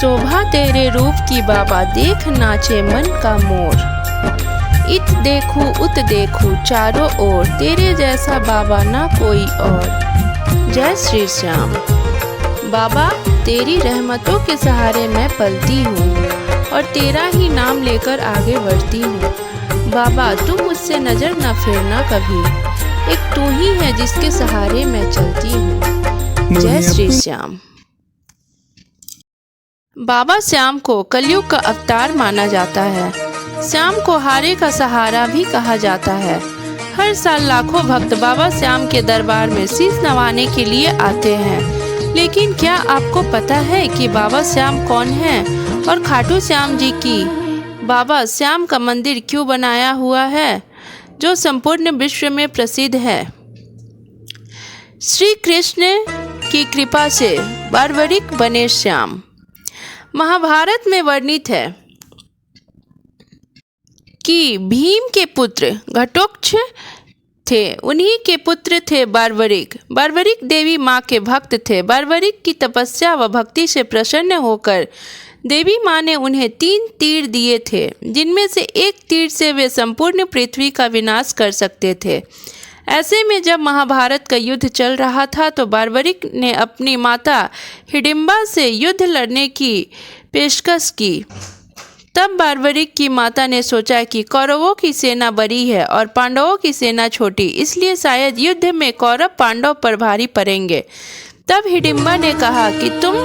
शोभा तेरे रूप की बाबा, देख नाचे मन का मोर। इत देखूं उत देखूं चारों ओर, तेरे जैसा बाबा ना कोई और। जय श्री श्याम। बाबा तेरी रहमतों के सहारे मैं पलती हूँ और तेरा ही नाम लेकर आगे बढ़ती हूँ। बाबा तुम मुझसे नजर न फेरना कभी, एक तू ही है जिसके सहारे मैं चलती हूँ। जय श्री श्याम। बाबा श्याम को कलयुग का अवतार माना जाता है। श्याम को हारे का सहारा भी कहा जाता है। हर साल लाखों भक्त बाबा श्याम के दरबार में शीश नवाने के लिए आते हैं। लेकिन क्या आपको पता है कि बाबा श्याम कौन है और खाटू श्याम जी की बाबा श्याम का मंदिर क्यों बनाया हुआ है, जो संपूर्ण विश्व में प्रसिद्ध है? श्री कृष्ण की कृपा से बारबरिक बने श्याम। महाभारत में वर्णित है कि भीम के पुत्र घटोत्कच थे, उन्हीं के पुत्र थे बारबरिक। बारबरिक देवी माँ के भक्त थे। बारबरिक की तपस्या व भक्ति से प्रसन्न होकर देवी माँ ने उन्हें 3 तीर दिए थे, जिनमें से एक तीर से वे संपूर्ण पृथ्वी का विनाश कर सकते थे। ऐसे में जब महाभारत का युद्ध चल रहा था तो बारबरिक ने अपनी माता हिडिंबा से युद्ध लड़ने की पेशकश की। तब बारबरिक की माता ने सोचा कि कौरवों की सेना बड़ी है और पांडवों की सेना छोटी, इसलिए शायद युद्ध में कौरव पांडव पर भारी पड़ेंगे। तब हिडिंबा ने कहा कि तुम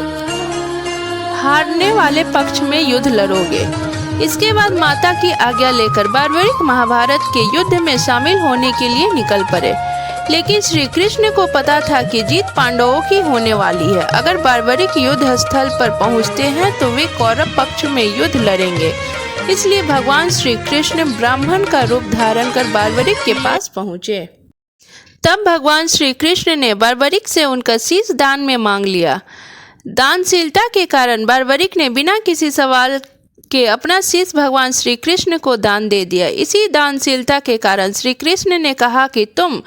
हारने वाले पक्ष में युद्ध लड़ोगे। इसके बाद माता की आज्ञा लेकर बारबरिक महाभारत के युद्ध में शामिल होने के लिए निकल पड़े। लेकिन श्री कृष्ण को पता था कि जीत पांडवों की होने वाली है। अगर बारबरिक युद्ध स्थल पर पहुंचते हैं तो वे कौरव पक्ष में युद्ध लड़ेंगे। इसलिए भगवान श्री कृष्ण ब्राह्मण का रूप धारण कर बारबरिक के पास पहुंचे। तब भगवान श्री कृष्ण ने बारबरिक से उनका शीश दान में मांग लिया। दानशीलता के कारण बारबरिक ने बिना किसी सवाल के अपना शीश भगवान श्री कृष्ण को दान दे दिया। इसी दानशीलता के कारण श्री कृष्ण ने कहा कि तुम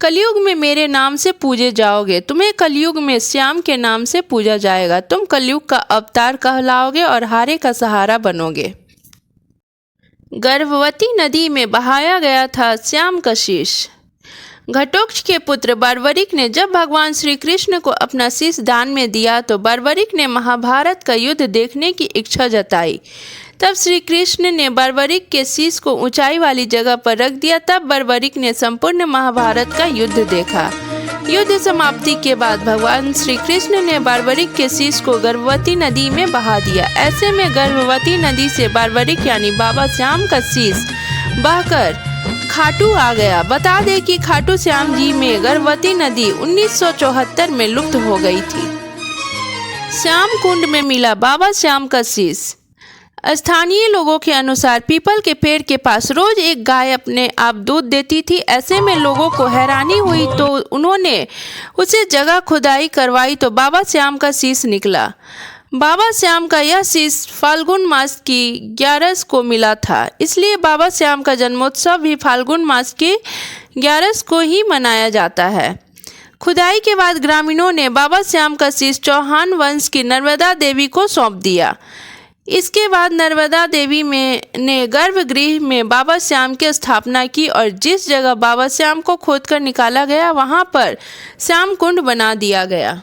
कलयुग में मेरे नाम से पूजे जाओगे, तुम्हें कलयुग में श्याम के नाम से पूजा जाएगा। तुम कलयुग का अवतार कहलाओगे और हारे का सहारा बनोगे। गर्भवती नदी में बहाया गया था श्याम का शीश। घटोत्कच के पुत्र बारबरिक ने जब भगवान श्री कृष्ण को अपना शीश दान में दिया तो बारबरिक ने महाभारत का युद्ध देखने की इच्छा जताई। तब श्री कृष्ण ने बारबरिक के शीश को ऊंचाई वाली जगह पर रख दिया। तब बारबरिक ने संपूर्ण महाभारत का युद्ध देखा। युद्ध समाप्ति के बाद भगवान श्री कृष्ण ने बारबरिक के शीश को गर्भवती नदी में बहा दिया। ऐसे में गर्भवती नदी से बारबरिक यानी बाबा श्याम का शीश बहकर खाटू आ गया। बता दें कि खाटू श्याम जी में गर्भवती नदी 1974 में लुप्त हो गई थी। श्याम कुंड में मिला बाबा श्याम का शीश। स्थानीय लोगों के अनुसार पीपल के पेड़ के पास रोज एक गाय अपने आप दूध देती थी। ऐसे में लोगों को हैरानी हुई तो उन्होंने उसे जगह खुदाई करवाई तो बाबा श्याम का शीश निकला। बाबा श्याम का यह शीश फाल्गुन मास की 11 को मिला था, इसलिए बाबा श्याम का जन्मोत्सव भी फाल्गुन मास की 11 को ही मनाया जाता है। खुदाई के बाद ग्रामीणों ने बाबा श्याम का शीश चौहान वंश की नर्मदा देवी को सौंप दिया। इसके बाद नर्मदा देवी ने गर्भगृह में बाबा श्याम की स्थापना की और जिस जगह बाबा श्याम को खोदकर निकाला गया वहां पर श्याम कुंड बना दिया गया।